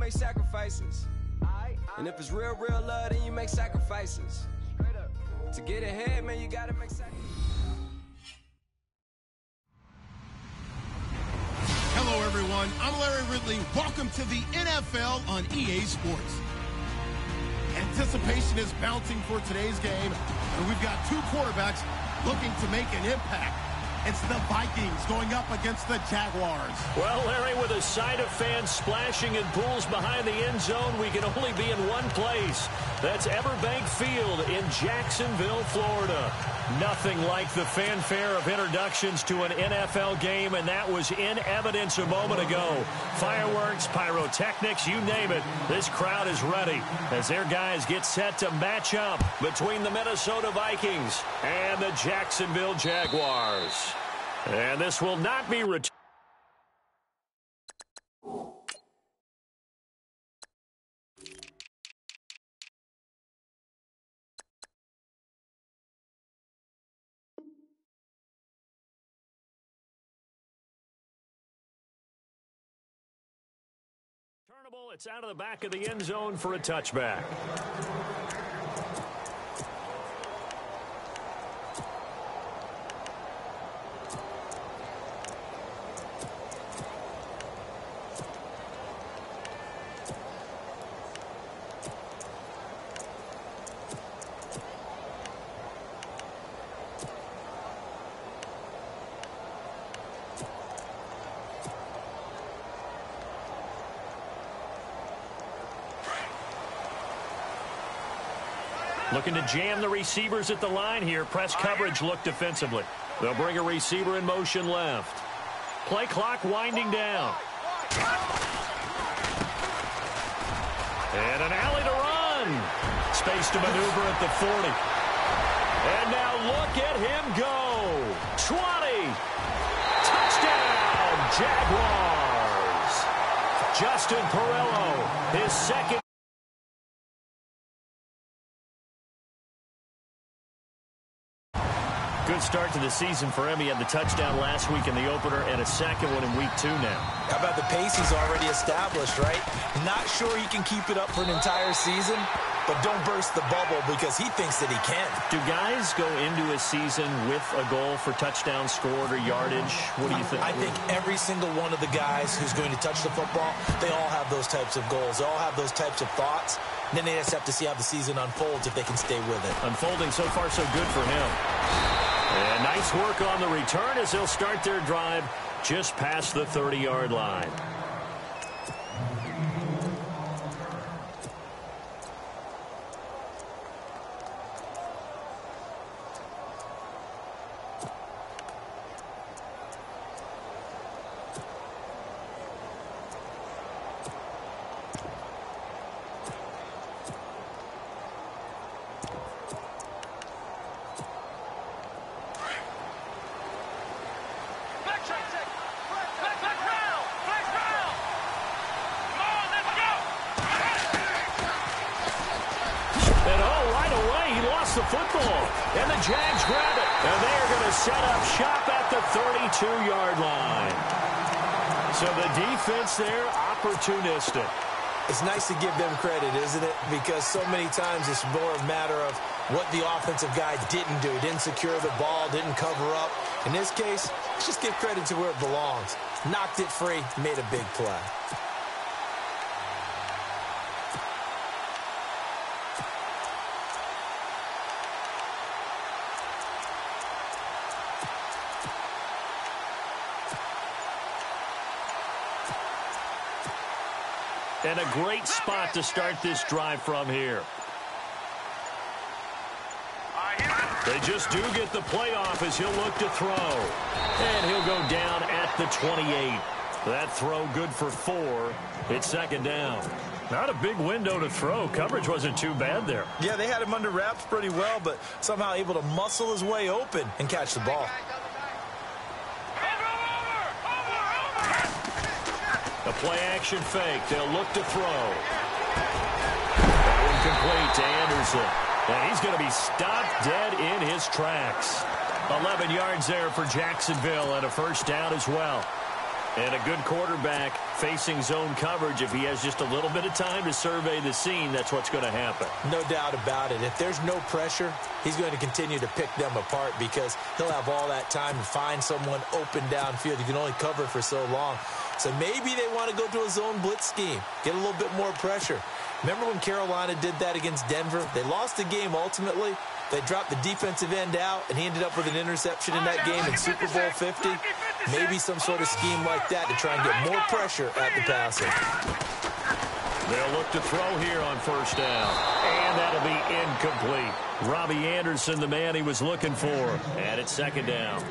make sacrifices. And if it's real love, then you make sacrifices. To get ahead, man, you gotta make sacrifices. Hello, everyone. I'm Larry Ridley. Welcome to the NFL on EA Sports. Anticipation is bouncing for today's game, and we've got two quarterbacks looking to make an impact. It's the Vikings going up against the Jaguars. Well, Larry, with a sight of fans splashing in pools behind the end zone, we can only be in one place. That's Everbank Field in Jacksonville, Florida. Nothing like the fanfare of introductions to an NFL game, and that was in evidence a moment ago. Fireworks, pyrotechnics, you name it. This crowd is ready as their guys get set to match up between the Minnesota Vikings and the Jacksonville Jaguars. And this will not be returned. It's out of the back of the end zone for a touchback. Looking to jam the receivers at the line here. Press coverage look defensively. They'll bring a receiver in motion left. Play clock winding down. And an alley to run. Space to maneuver at the 40. And now look at him go. 20. Touchdown, Jaguars. Justin Perillo, his second. Good start to the season for him. He had the touchdown last week in the opener and a second one in week 2 now. How about the pace he's already established, right? Not sure he can keep it up for an entire season, but don't burst the bubble because he thinks that he can. Do guys go into a season with a goal for touchdown scored or yardage? What do you think? I think every single one of the guys who's going to touch the football, they all have those types of goals. They all have those types of thoughts. And then they just have to see how the season unfolds if they can stay with it. Unfolding so far so good for him. And nice work on the return as they'll start their drive just past the 30-yard line. The football, and the Jags grab it, and they are going to set up shop at the 32-yard line. So the defense there, opportunistic. It's nice to give them credit, isn't it? Because so many times it's more a matter of what the offensive guy didn't do. Didn't secure the ball, didn't cover up. In this case, let's just give credit to where it belongs. Knocked it free, made a big play. And a great spot to start this drive from here. They just do get the playoff as he'll look to throw. And he'll go down at the 28. That throw good for 4. It's second down. Not a big window to throw. Coverage wasn't too bad there. Yeah, they had him under wraps pretty well, but somehow able to muscle his way open and catch the ball. A play-action fake. They'll look to throw. That one complete to Anderson. And he's going to be stopped dead in his tracks. 11 yards there for Jacksonville and a first down as well. And a good quarterback facing zone coverage, if he has just a little bit of time to survey the scene, that's what's going to happen. No doubt about it. If there's no pressure, he's going to continue to pick them apart because he'll have all that time to find someone open downfield. You can only cover for so long. So maybe they want to go to a zone blitz scheme, get a little bit more pressure. Remember when Carolina did that against Denver? They lost the game ultimately. They dropped the defensive end out, and he ended up with an interception in that game in Super Bowl 50. Maybe some sort of scheme like that to try and get more pressure at the passer. They'll look to throw here on first down. And that'll be incomplete. Robbie Anderson, the man he was looking for. And it's second down.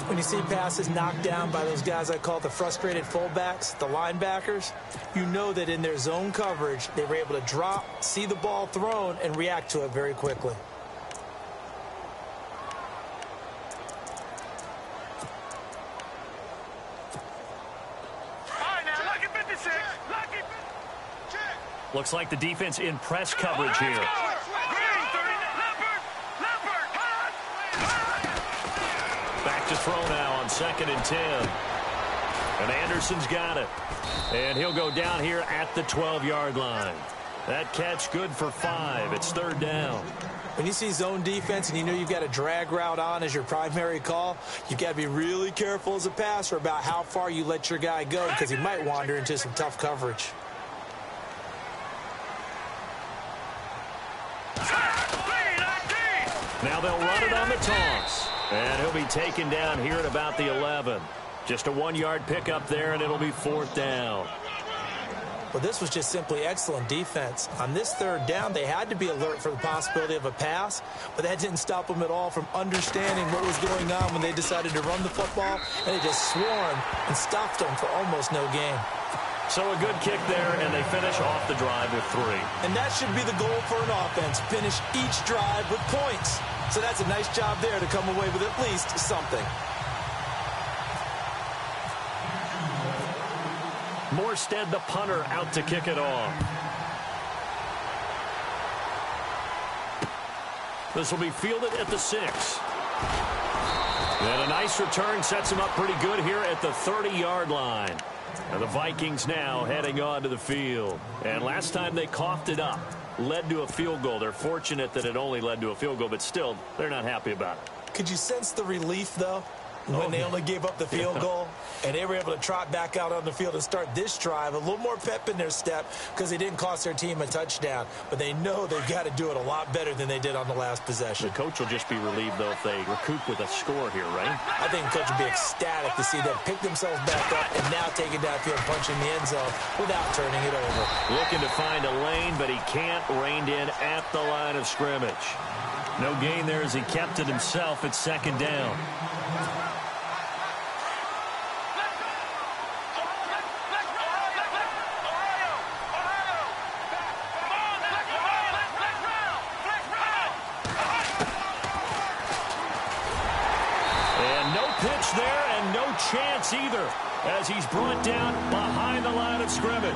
When you see passes knocked down by those guys I call the frustrated fullbacks, the linebackers, you know that in their zone coverage, they were able to drop, see the ball thrown, and react to it very quickly. Looks like the defense in press coverage here. Back to throw now on 2nd and 10. And Anderson's got it. And he'll go down here at the 12-yard line. That catch good for 5. It's third down. When you see zone defense and you know you've got a drag route on as your primary call, you've got to be really careful as a passer about how far you let your guy go because he might wander into some tough coverage. Now they'll run it on the toss. And he'll be taken down here at about the 11. Just a 1-yard pickup there, and it'll be 4th down. Well, this was just simply excellent defense. On this third down, they had to be alert for the possibility of a pass, but that didn't stop them at all from understanding what was going on when they decided to run the football, and they just swarmed and stopped them for almost no gain. So a good kick there, and they finish off the drive with 3. And that should be the goal for an offense, finish each drive with points. So that's a nice job there to come away with at least something. Morstead, the punter, out to kick it off. This will be fielded at the 6. And a nice return sets him up pretty good here at the 30-yard line. And the Vikings now heading on to the field. And last time they coughed it up, led to a field goal. They're fortunate that it only led to a field goal, but still, they're not happy about it. Could you sense the relief, though, when they only gave up the field goal? And they were able to trot back out on the field and start this drive. A little more pep in their step because they didn't cost their team a touchdown. But they know they've got to do it a lot better than they did on the last possession. The coach will just be relieved, though, if they recoup with a score here, right? I think the coach will be ecstatic to see them pick themselves back up and now take it downfield, punching the end zone without turning it over. Looking to find a lane, but he can't. Reined in at the line of scrimmage. No gain there as he kept it himself at 2nd down. Chance either as he's brought down behind the line of scrimmage.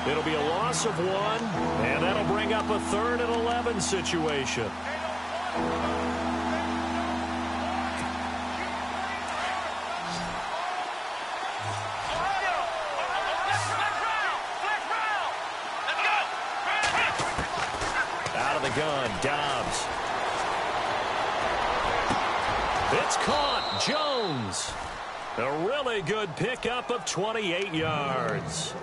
It'll be a loss of 1, and that'll bring up a 3rd and 11 situation. Out of the gun, Dobbs. It's caught. Jones. A really good pickup of 28 yards.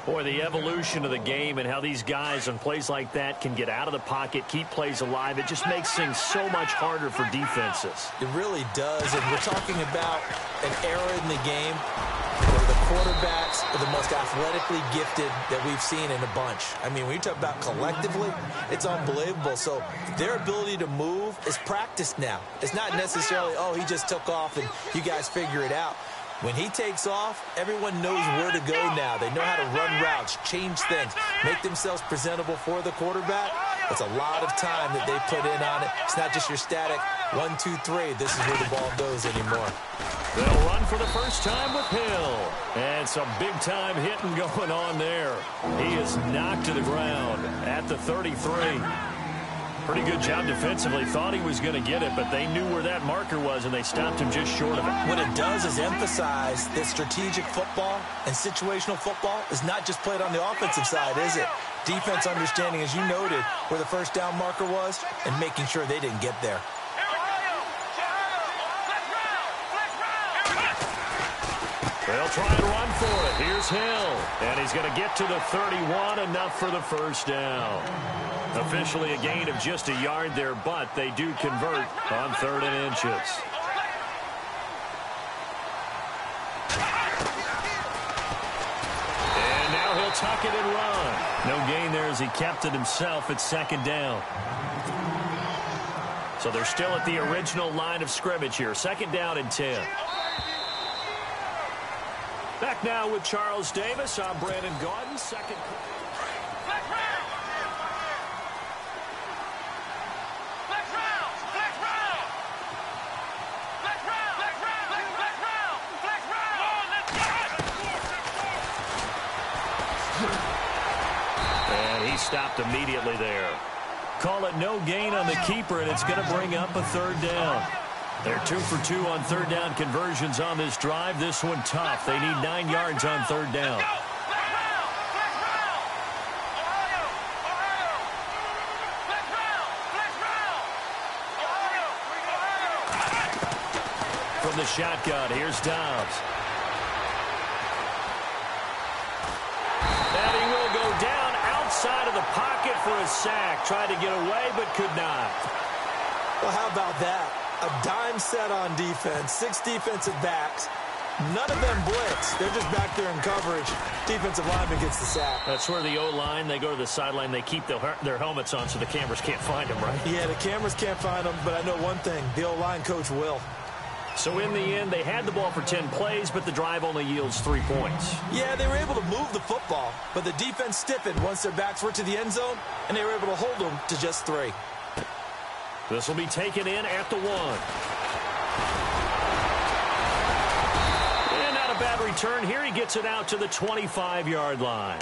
Boy, the evolution of the game and how these guys on plays like that can get out of the pocket, keep plays alive, it just makes things so much harder for defenses. It really does, and we're talking about an era in the game where the quarterbacks are the most athletically gifted that we've seen in a bunch. I mean, when you talk about collectively, it's unbelievable. So their ability to move is practiced now. It's not necessarily, oh, he just took off and you guys figure it out. When he takes off, everyone knows where to go now. They know how to run routes, change things, make themselves presentable for the quarterback. It's a lot of time that they put in on it. It's not just your static 1, 2, 3. This is where the ball goes anymore. They'll run for the first time with Hill. And some big-time hitting going on there. He is knocked to the ground at the 33. Pretty good job defensively. Thought he was going to get it, but they knew where that marker was, and they stopped him just short of it. What it does is emphasize that strategic football and situational football is not just played on the offensive side, is it? Defense understanding, as you noted, where the first down marker was and making sure they didn't get there. They'll try and run for it. Here's Hill, and he's going to get to the 31, enough for the first down. Officially a gain of just a yard there, but they do convert on 3rd and inches. And now he'll tuck it and run. No gain there as he kept it himself at 2nd down. So they're still at the original line of scrimmage here. 2nd down and 10. Back now with Charles Davis. I'm Brandon Gaudin. Second. And he stopped immediately there. Call it no gain on the keeper, and it's going to bring up a 3rd down. They're 2 for 2 on 3rd down conversions on this drive. This one tough. They need 9 yards on 3rd down. From the shotgun, here's Dobbs. And he will go down outside of the pocket for a sack. Tried to get away, but could not. Well, how about that? A dime set on defense, 6 defensive backs. None of them blitz. They're just back there in coverage. Defensive lineman gets the sack. That's where the O-line, they go to the sideline, they keep their helmets on so the cameras can't find them, right? Yeah, the cameras can't find them, but I know one thing. The O-line coach will. So in the end, they had the ball for 10 plays, but the drive only yields 3 points. Yeah, they were able to move the football, but the defense stiffened once their backs were to the end zone, and they were able to hold them to just 3. This will be taken in at the 1. And not a bad return here. He gets it out to the 25-yard line.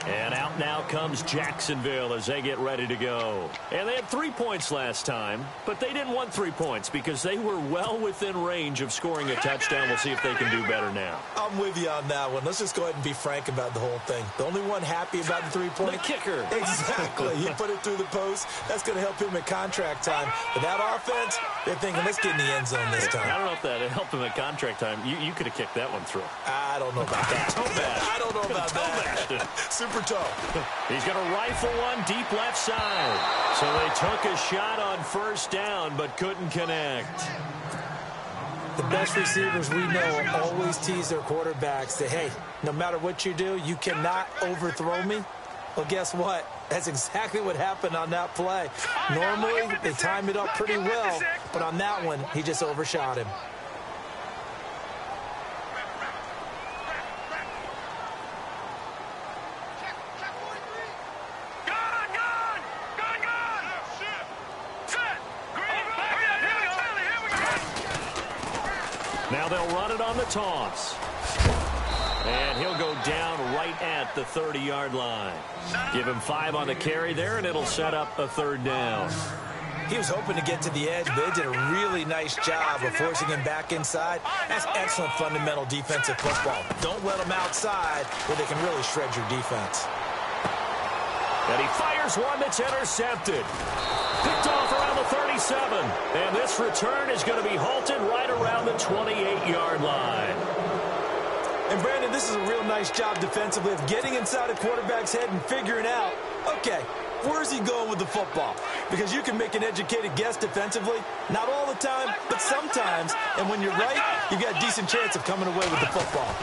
And out now comes Jacksonville as they get ready to go. And they had 3 points last time, but they didn't want 3 points because they were well within range of scoring a touchdown. We'll see if they can do better now. I'm with you on that one. Let's just go ahead and be frank about the whole thing. The only one happy about the 3-point? The kicker. Exactly. He put it through the post. That's going to help him at contract time. But that offense, they're thinking, let's get in the end zone this time. I don't know if that helped him at contract time. You could have kicked that one through. I don't know about that. I don't know about that. Super toe. He's going to rifle one deep left side. So they took a shot on 1st down, but couldn't connect. The best receivers we know always tease their quarterbacks that, hey, no matter what you do, you cannot overthrow me. Well, guess what? That's exactly what happened on that play. Normally, they time it up pretty well, but on that one, he just overshot him. Now they'll run it on the toss. And he'll go down right at the 30-yard line. Give him 5 on the carry there, and it'll set up a 3rd down. He was hoping to get to the edge, but they did a really nice job of forcing him back inside. That's excellent fundamental defensive football. Don't let them outside where they can really shred your defense. And he fires one that's intercepted. Picked off around the 37. And this return is going to be halted right around the 28-yard line. And, Brandon, this is a real nice job defensively of getting inside a quarterback's head and figuring out, okay, where's he going with the football? Because you can make an educated guess defensively. Not all the time, but sometimes. And when you're right, you've got a decent chance of coming away with the football.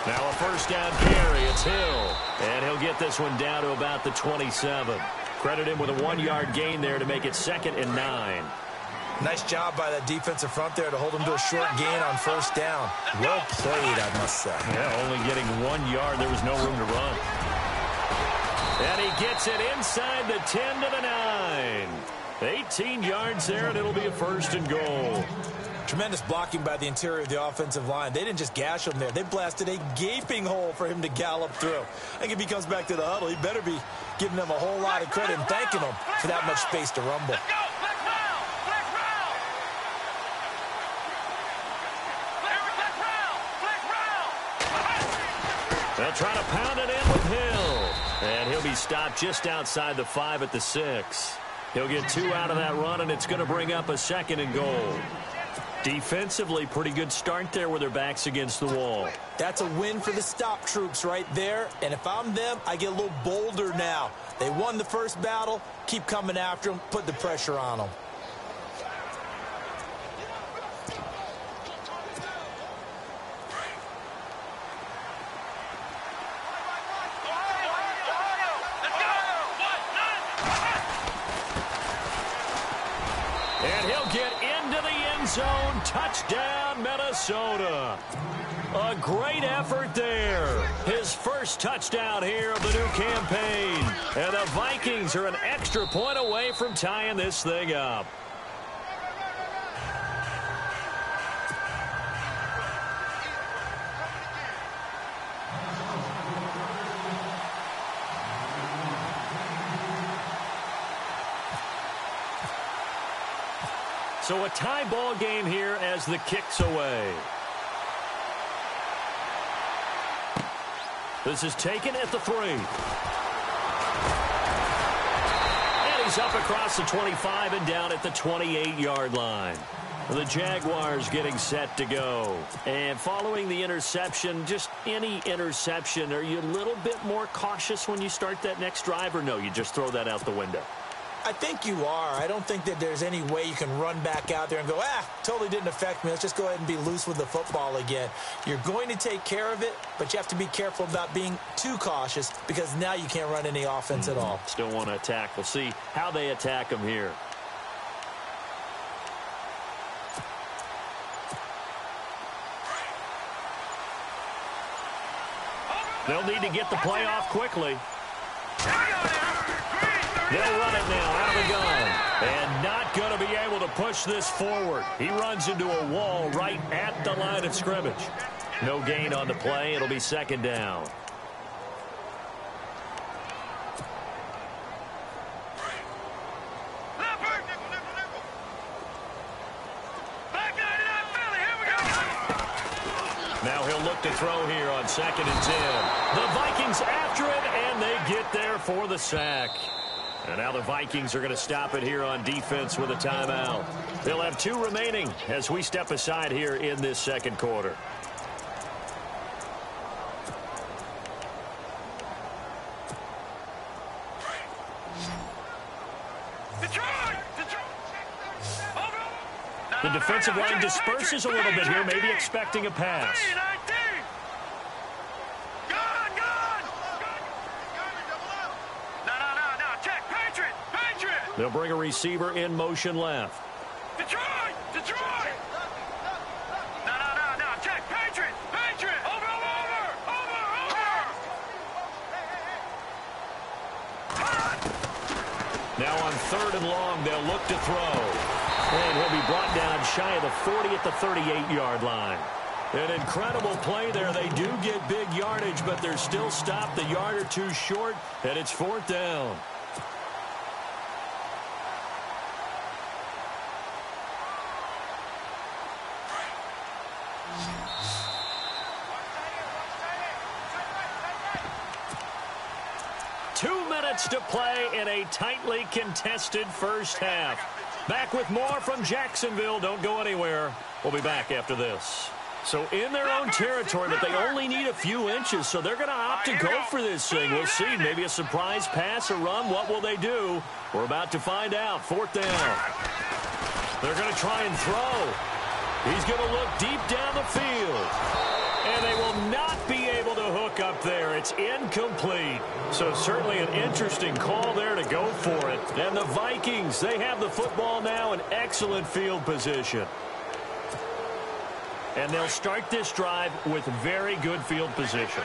Now a 1st down carry. It's Hill. And he'll get this one down to about the 27. Credit him with a 1-yard gain there to make it 2nd and 9. Nice job by that defensive front there to hold him to a short gain on 1st down. Well played, I must say. Yeah, only getting 1 yard. There was no room to run. And he gets it inside the 10 to the 9. 18 yards there, and it'll be a 1st and goal. Tremendous blocking by the interior of the offensive line. They didn't just gash him there. They blasted a gaping hole for him to gallop through. I think if he comes back to the huddle, he better be giving them a whole lot of credit and thanking them for that much space to rumble. They'll try to pound it in with Hill. And he'll be stopped just outside the 5 at the 6. He'll get 2 out of that run, and it's going to bring up a 2nd and goal. Defensively, pretty good start there with their backs against the wall. That's a win for the stop troops right there. And if I'm them, I get a little bolder now. They won the first battle. Keep coming after them. Put the pressure on them. And he'll get into the end zone. Touchdown, Minnesota. A great effort there. His first touchdown here of the new campaign. And the Vikings are an extra point away from tying this thing up. So a tie ball game here as the kick's away. This is taken at the 3. And he's up across the 25 and down at the 28-yard line. The Jaguars getting set to go. And following the interception, just any interception, are you a little bit more cautious when you start that next drive, or no, you just throw that out the window? I think you are. I don't think that there's any way you can run back out there and go, totally didn't affect me. Let's just go ahead and be loose with the football again. You're going to take care of it, but you have to be careful about being too cautious because now you can't run any offense at all. Still want to attack. We'll see how they attack them here. They'll need to get the play off quickly. They'll run it now out of the gun. And not going to be able to push this forward. He runs into a wall right at the line of scrimmage. No gain on the play. It'll be 2nd down. Now he'll look to throw here on 2nd and 10. The Vikings after it, and they get there for the sack. And now the Vikings are going to stop it here on defense with a timeout. They'll have 2 remaining as we step aside here in this 2nd quarter. The defensive line disperses a little bit here, maybe expecting a pass. They'll bring a receiver in motion left. Detroit! No, check, Patriot! Over! Now on 3rd and long, they'll look to throw. And he'll be brought down shy of the 40 at the 38-yard line. An incredible play there. They do get big yardage, but they're still stopped a yard or 2 short, and it's 4th down. To play in a tightly contested first half. Back with more from Jacksonville. Don't go anywhere. We'll be back after this. So in their own territory, but they only need a few inches, so they're going to opt to go for this thing. We'll see. Maybe a surprise pass, a run. What will they do? We're about to find out. 4th down. They're going to try and throw. He's going to look deep down the field. And they will not be able to hook up there. It's incomplete. So certainly an interesting call there to go for it. And the Vikings, they have the football now in excellent field position. And they'll start this drive with very good field position.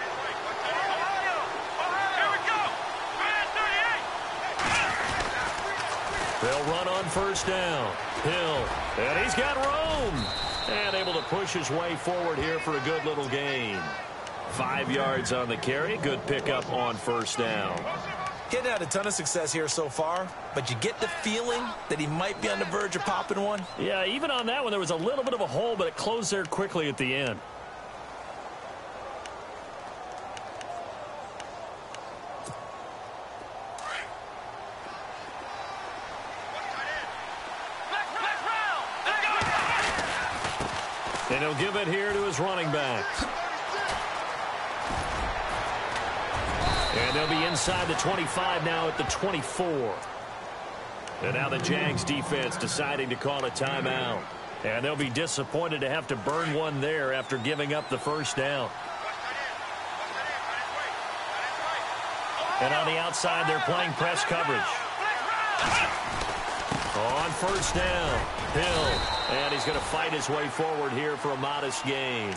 They'll run on 1st down. Hill, and he's got room. And able to push his way forward here for a good little gain. 5 yards on the carry. Good pickup on 1st down. He hadn't had a ton of success here so far, but you get the feeling that he might be on the verge of popping one. Yeah, even on that one, there was a little bit of a hole, but it closed there quickly at the end. And he'll give it here to his running back. And they'll be inside the 25 now at the 24. And now the Jags defense deciding to call a timeout. And they'll be disappointed to have to burn one there after giving up the first down. And on the outside, they're playing press coverage. On first down, Hill. And he's going to fight his way forward here for a modest gain.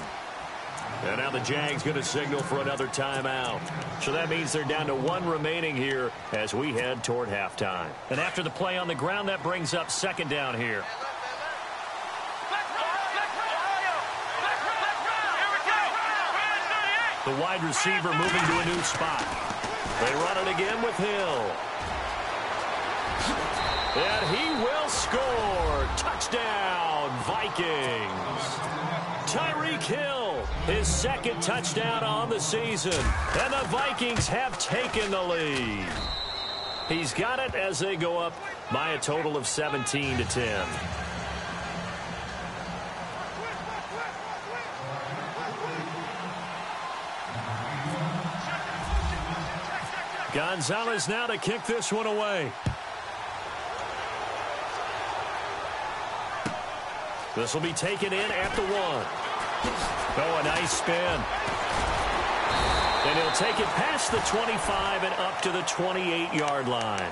And now the Jags going to signal for another timeout. So that means they're down to one remaining here as we head toward halftime. And after the play on the ground, that brings up second down here. The wide receiver moving to a new spot. They run it again with Hill. And he will score. Touchdown, Vikings. Tyreek Hill, his second touchdown on the season. And the Vikings have taken the lead. He's got it as they go up by a total of 17-10. Gonzalez now to kick this one away. This will be taken in at the 1. Oh, a nice spin. And he'll take it past the 25 and up to the 28-yard line.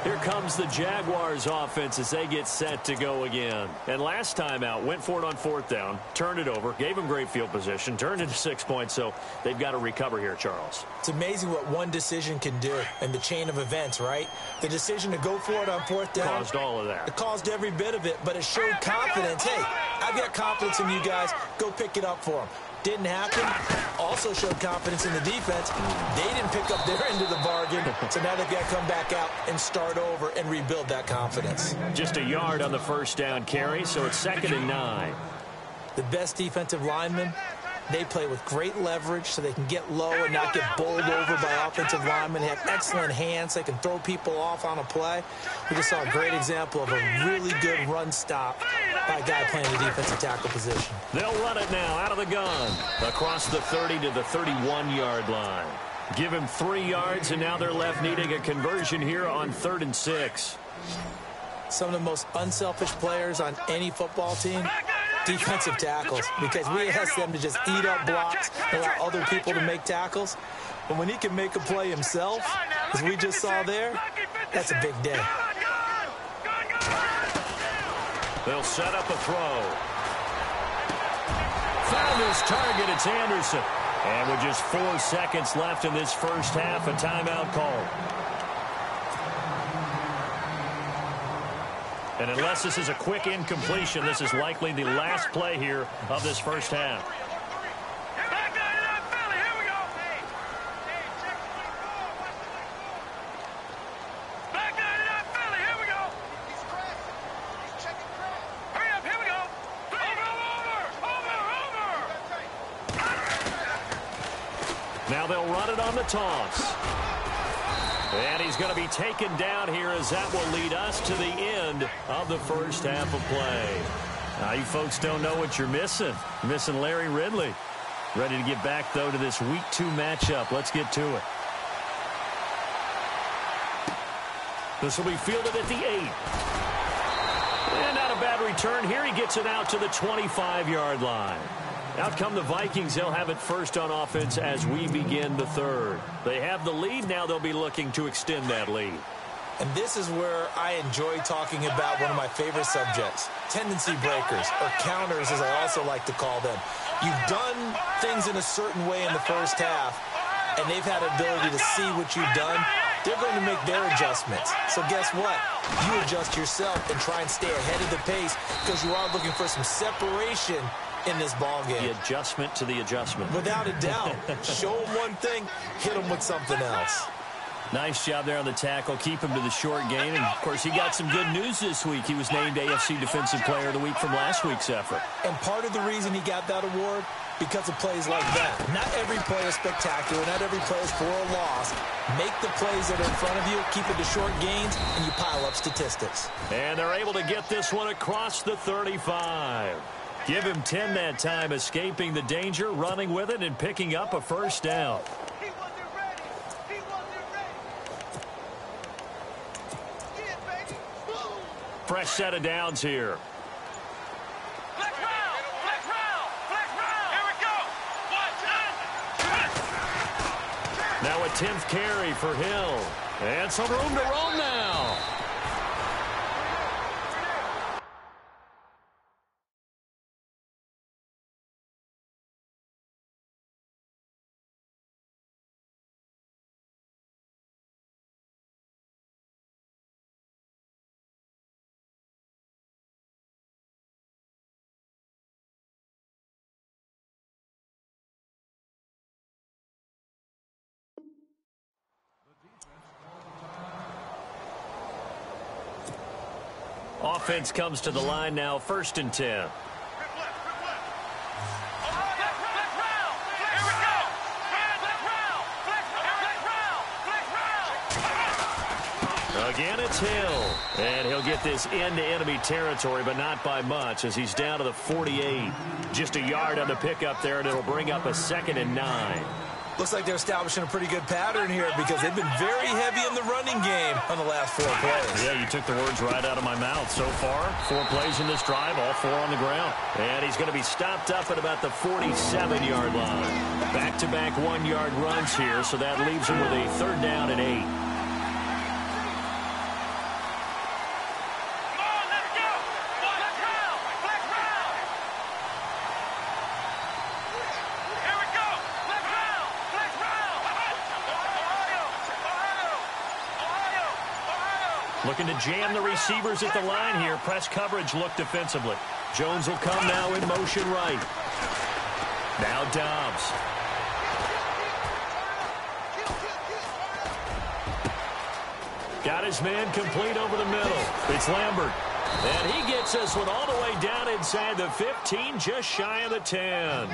Here comes the Jaguars offense as they get set to go again. And last time out, went for it on fourth down, turned it over, gave them great field position, turned into 6 points, so they've got to recover here, Charles. It's amazing what one decision can do in the chain of events, right? The decision to go for it on fourth down. Caused all of that. It caused every bit of it, but it showed confidence. Hey, I've got confidence in you guys. Go pick it up for them. Didn't happen. Also showed confidence in the defense. They didn't pick up their end of the bargain, so now they've got to come back out and start over and rebuild that confidence. Just a yard on the first down carry, so it's 2nd and 9. The best defensive linemen, they play with great leverage so they can get low and not get bowled over by offensive linemen. They have excellent hands. They can throw people off on a play. We just saw a great example of a really good run stop by a guy playing the defensive tackle position. They'll run it now out of the gun across the 30 to the 31-yard line. Give him 3 yards, and now they're left needing a conversion here on 3rd and 6. Some of the most unselfish players on any football team, defensive tackles, because we ask them to just eat up blocks and allow other people to make tackles. But when he can make a play himself, as we just saw there, that's a big day. They'll set up a throw. Found his target. It's Anderson. And with just 4 seconds left in this first half, a timeout called. And unless this is a quick incompletion, this is likely the last play here of this first half. Now they'll run it on the toss. And he's going to be taken down here as that will lead us to the end of the first half of play. Now, you folks don't know what you're missing. You're missing Larry Ridley. Ready to get back, though, to this Week 2 matchup. Let's get to it. This will be fielded at the 8. And not a bad return here. He gets it out to the 25-yard line. Out come the Vikings. They'll have it first on offense as we begin the 3rd. They have the lead. Now they'll be looking to extend that lead. And this is where I enjoy talking about one of my favorite subjects, tendency breakers, or counters as I also like to call them. You've done things in a certain way in the first half, and they've had the ability to see what you've done. They're going to make their adjustments. So guess what? You adjust yourself and try and stay ahead of the pace because you are looking for some separation in this ball game. The adjustment to the adjustment. Without a doubt. Show them one thing, hit them with something else. Nice job there on the tackle. Keep him to the short gain. And, of course, he got some good news this week. He was named AFC Defensive Player of the Week from last week's effort. And part of the reason he got that award, because of plays like that. Not every play is spectacular. Not every play is for a loss. Make the plays that are in front of you, keep it to short gains, and you pile up statistics. And they're able to get this one across the 35. Give him 10 that time, escaping the danger, running with it, and picking up a first down. Fresh set of downs here. Now a 10th carry for Hill. And some room to roam now. Offense comes to the line now, 1st and 10. Again, it's Hill. And he'll get this into enemy territory, but not by much, as he's down to the 48. Just a yard on the pickup there, and it'll bring up a 2nd and 9. Looks like they're establishing a pretty good pattern here because they've been very heavy in the running game on the last 4 plays. Yeah, you took the words right out of my mouth. So far, 4 plays in this drive, all 4 on the ground. And he's going to be stopped up at about the 47-yard line. Back-to-back 1-yard runs here, so that leaves him with a 3rd down and 8. Looking to jam the receivers at the line here. Press coverage look defensively. Jones will come now in motion right. Now Dobbs. Got his man complete over the middle. It's Lambert. And he gets this one all the way down inside the 15, just shy of the 10.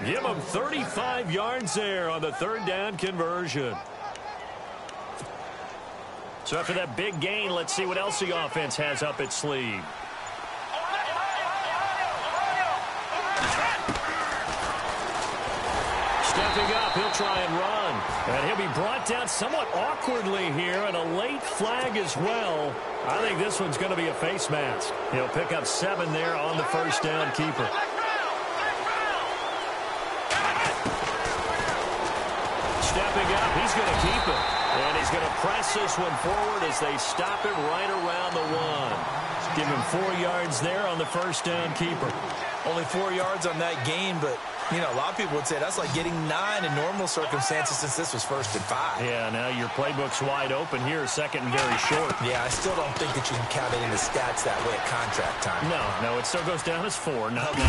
Give him 35 yards there on the 3rd down conversion. So after that big gain, let's see what else the offense has up its sleeve. Stepping up, he'll try and run. And he'll be brought down somewhat awkwardly here, and a late flag as well. I think this one's going to be a face mask. He'll pick up 7 there on the 1st down keeper. Stepping up, he's going to keep it. And he's going to press this one forward as they stop it right around the 1. Give him 4 yards there on the 1st down keeper. Only 4 yards on that gain, but, you know, a lot of people would say that's like getting 9 in normal circumstances since this was 1st and 5. Yeah, now your playbook's wide open here, 2nd and very short. Yeah, I still don't think that you can count it in the stats that way at contract time. No, it still goes down as 4, not 9.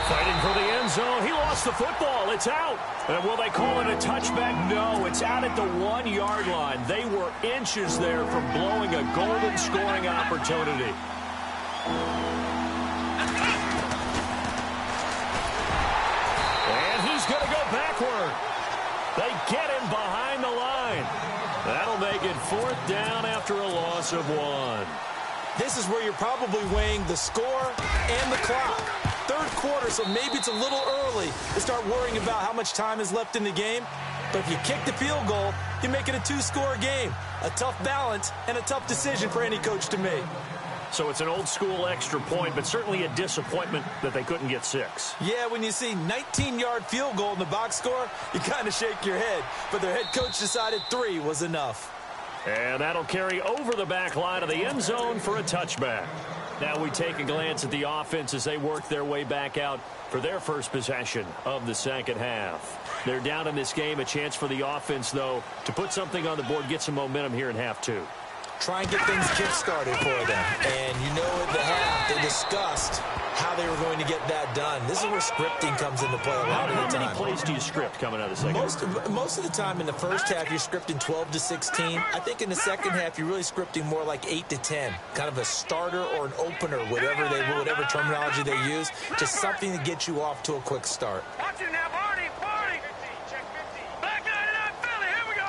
Fighting for the end zone. He lost the football. It's out. And will they call it a touchback? No, it's out at the 1-yard line. They were inches there from blowing a golden scoring opportunity. And he's going to go backward. They get him behind the line. That'll make it 4th down after a loss of 1. This is where you're probably weighing the score and the clock. 3rd quarter, so maybe it's a little early to start worrying about how much time is left in the game. But if you kick the field goal, you make it a 2-score game. A tough balance and a tough decision for any coach to make. So it's an old-school extra point, but certainly a disappointment that they couldn't get 6. Yeah, when you see 19-yard field goal in the box score, you kind of shake your head. But their head coach decided 3 was enough. And that'll carry over the back line of the end zone for a touchback. Now we take a glance at the offense as they work their way back out for their first possession of the 2nd half. They're down in this game. A chance for the offense, though, to put something on the board, get some momentum here in half 2. try and get things kick-started for them. And you know at the half, they discussed how they were going to get that done. This is where scripting comes into play a lot of the time. How many plays do you script coming out of the second? Most of the time in the first half, you're scripting 12 to 16. I think in the second half, you're really scripting more like 8 to 10. Kind of a starter or an opener, whatever terminology they use. Just something to get you off to a quick start. Watch it now, Barney. Check 50. Back 99, Philly. Here we go.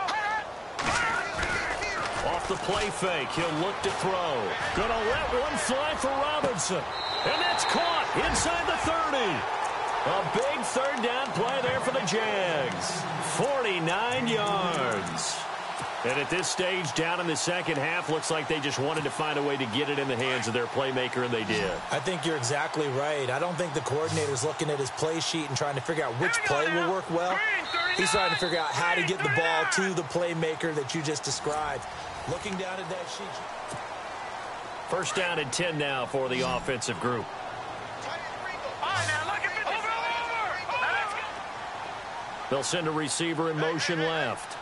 Off the play fake, he'll look to throw. Gonna let one fly for Robinson. And that's caught inside the 30. A big third down play there for the Jags. 49 yards. And at this stage, down in the second half, looks like they just wanted to find a way to get it in the hands of their playmaker, and they did. I think you're exactly right. I don't think the coordinator's looking at his play sheet and trying to figure out which play will work well. He's trying to figure out how to get the ball to the playmaker that you just described. Looking down at that sheet. First down and 10 now for the offensive group. They'll send a receiver in motion left.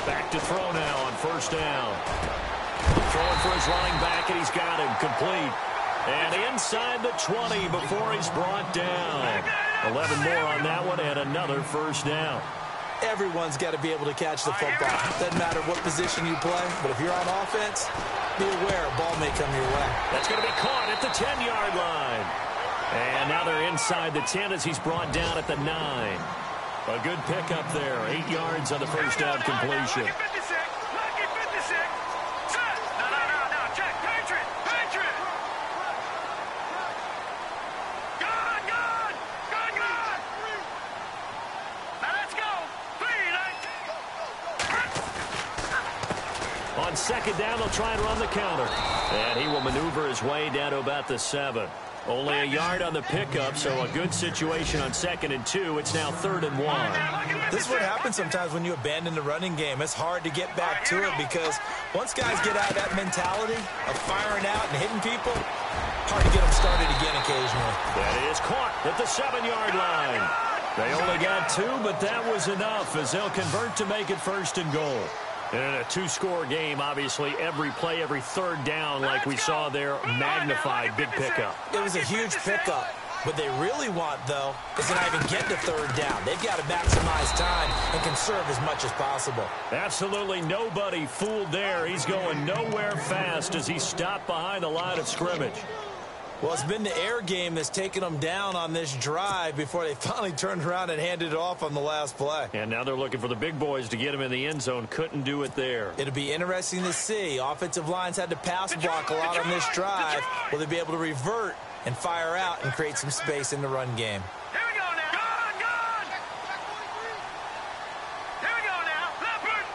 Back to throw now on first down. Throwing for his running back, and he's got him complete. And inside the 20 before he's brought down. 11 more on that one, and another first down. Everyone's got to be able to catch the football. Doesn't matter what position you play, but if you're on offense, be aware a ball may come your way. That's going to be caught at the 10-yard line. And now they're inside the 10 as he's brought down at the 9. A good pickup there. 8 yards on the first down completion. On second down, they'll try and run the counter. And he will maneuver his way down to about the 7. Only a yard on the pickup, so a good situation on 2nd and 2. It's now 3rd and 1. This is what happens sometimes when you abandon the running game. It's hard to get back to it because once guys get out of that mentality of firing out and hitting people, hard to get them started again occasionally. That is caught at the 7-yard line. They only got 2, but that was enough as they'll convert to make it 1st and goal. And in a 2-score game, obviously, every play, every third down, like we saw there, magnified, big pickup. It was a huge pickup. What they really want, though, is to not even get to third down. They've got to maximize time and conserve as much as possible. Absolutely nobody fooled there. He's going nowhere fast as he stopped behind the line of scrimmage. Well, it's been the air game that's taken them down on this drive before they finally turned around and handed it off on the last play. And now they're looking for the big boys to get him in the end zone. Couldn't do it there. It'll be interesting to see. Offensive lines had to pass block a lot on this drive. Will they be able to revert and fire out and create some space in the run game? Here we go now. Gone. Here we go now. Leopard.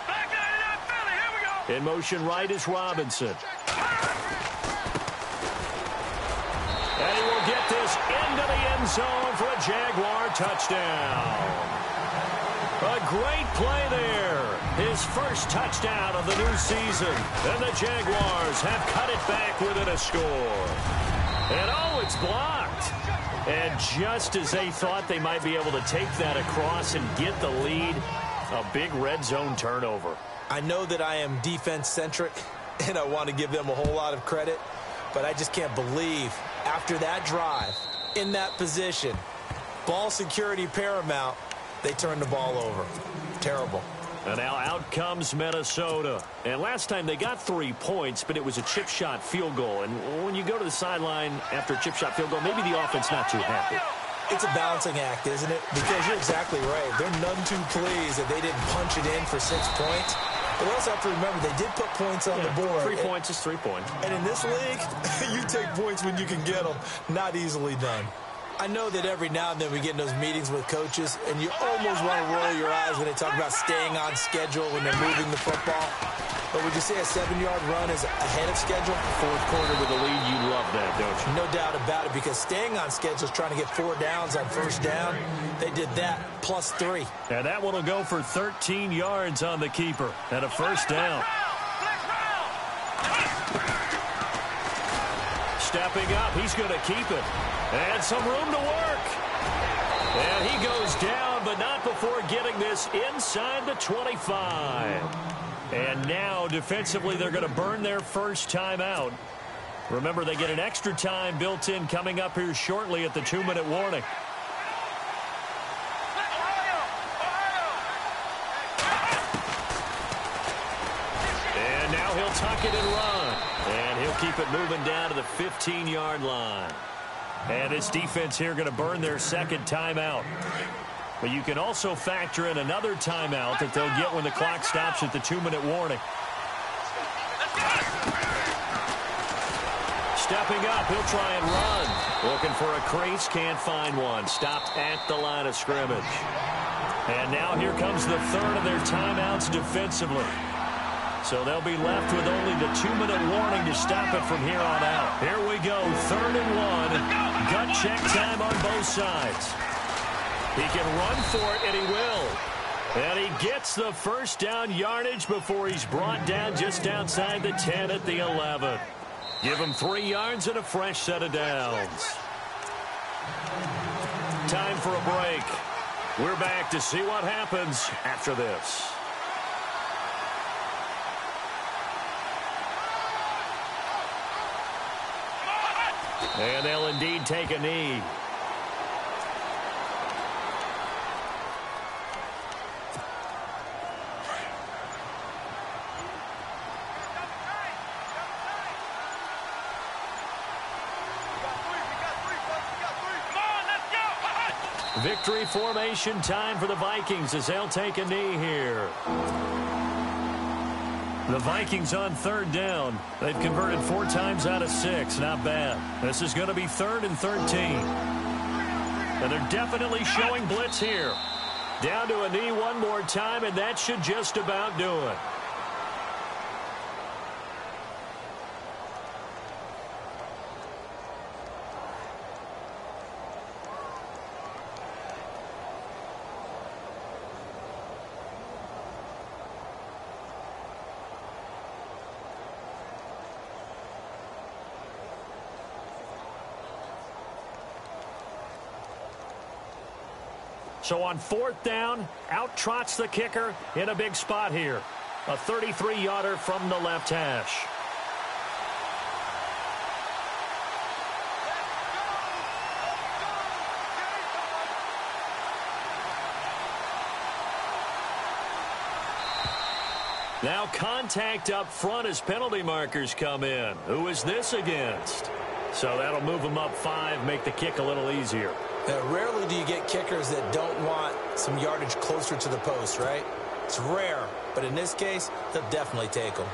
Back 99, Philly. Here we go. In motion right is Robinson. And he will get this into the end zone for a Jaguar touchdown. A great play there. His first touchdown of the new season. And the Jaguars have cut it back within a score. And oh, it's blocked. And just as they thought they might be able to take that across and get the lead, a big red zone turnover. I know that I am defense-centric, and I want to give them a whole lot of credit, but I just can't believe after that drive, in that position, ball security paramount, they turned the ball over. Terrible. And now out comes Minnesota. And last time they got 3 points, but it was a chip shot field goal. And when you go to the sideline after a chip shot field goal, maybe the offense not too happy. It's a balancing act, isn't it? Because you're exactly right. They're none too pleased that they didn't punch it in for 6 points. But we also have to remember they did put points on the board. 3 points is 3 points. And in this league, you take points when you can get them. Not easily done. I know that every now and then we get in those meetings with coaches, and you almost want to roll your eyes when they talk about staying on schedule when they're moving the football. But would you say a 7-yard run is ahead of schedule? Fourth quarter with a lead, you love that, don't you? No doubt about it, because staying on schedule is trying to get 4 downs on first down. They did that, plus 3. And that one will go for 13 yards on the keeper and a first down. Stepping up, he's going to keep it. And some room to work. And he goes down, but not before getting this inside the 25. And now, defensively, they're going to burn their first timeout. Remember, they get an extra time built in coming up here shortly at the 2-minute warning. And now he'll tuck it and run. And he'll keep it moving down to the 15-yard line. And this defense here going to burn their second timeout. But you can also factor in another timeout that they'll get when the clock stops at the 2-minute warning. Stepping up, he'll try and run. Looking for a crease, can't find one. Stopped at the line of scrimmage. And now here comes the third of their timeouts defensively. So they'll be left with only the 2-minute warning to stop it from here on out. Here we go, 3rd and 1. Gut check time on both sides. He can run for it, and he will. And he gets the first down yardage before he's brought down just outside the 10 at the 11. Give him 3 yards and a fresh set of downs. Time for a break. We're back to see what happens after this. And they'll indeed take a knee. Victory formation time for the Vikings as they'll take a knee here. The Vikings on 3rd down. They've converted 4 times out of 6. Not bad. This is going to be 3rd and 13. And they're definitely showing blitz here. Down to a knee one more time, and that should just about do it. So on 4th down, out trots the kicker in a big spot here. A 33-yarder from the left hash. Now contact up front as penalty markers come in. Who is this against? So that'll move them up 5, make the kick a little easier. Rarely do you get kickers that don't want some yardage closer to the post, right? It's rare, but in this case, they'll definitely take them.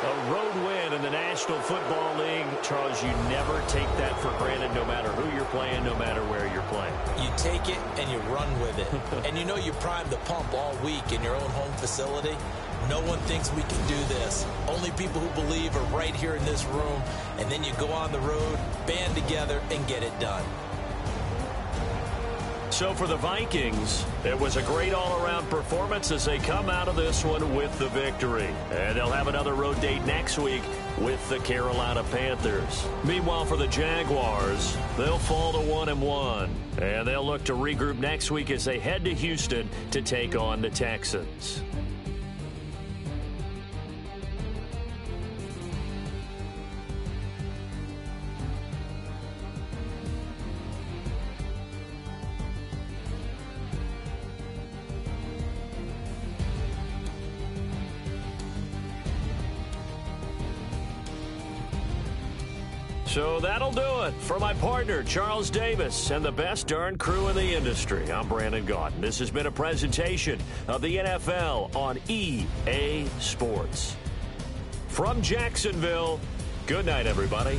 A road win in the National Football League. Charles, you never take that for granted no matter who you're playing, no matter where you're playing. You take it and you run with it. And you know you primed the pump all week in your own home facility. No one thinks we can do this. Only people who believe are right here in this room. And then you go on the road, band together, and get it done. So for the Vikings, it was a great all-around performance as they come out of this one with the victory. And they'll have another road date next week with the Carolina Panthers. Meanwhile, for the Jaguars, they'll fall to 1-1. And they'll look to regroup next week as they head to Houston to take on the Texans. So that'll do it for my partner, Charles Davis, and the best darn crew in the industry. I'm Brandon Gaudin. This has been a presentation of the NFL on EA Sports. From Jacksonville, good night, everybody.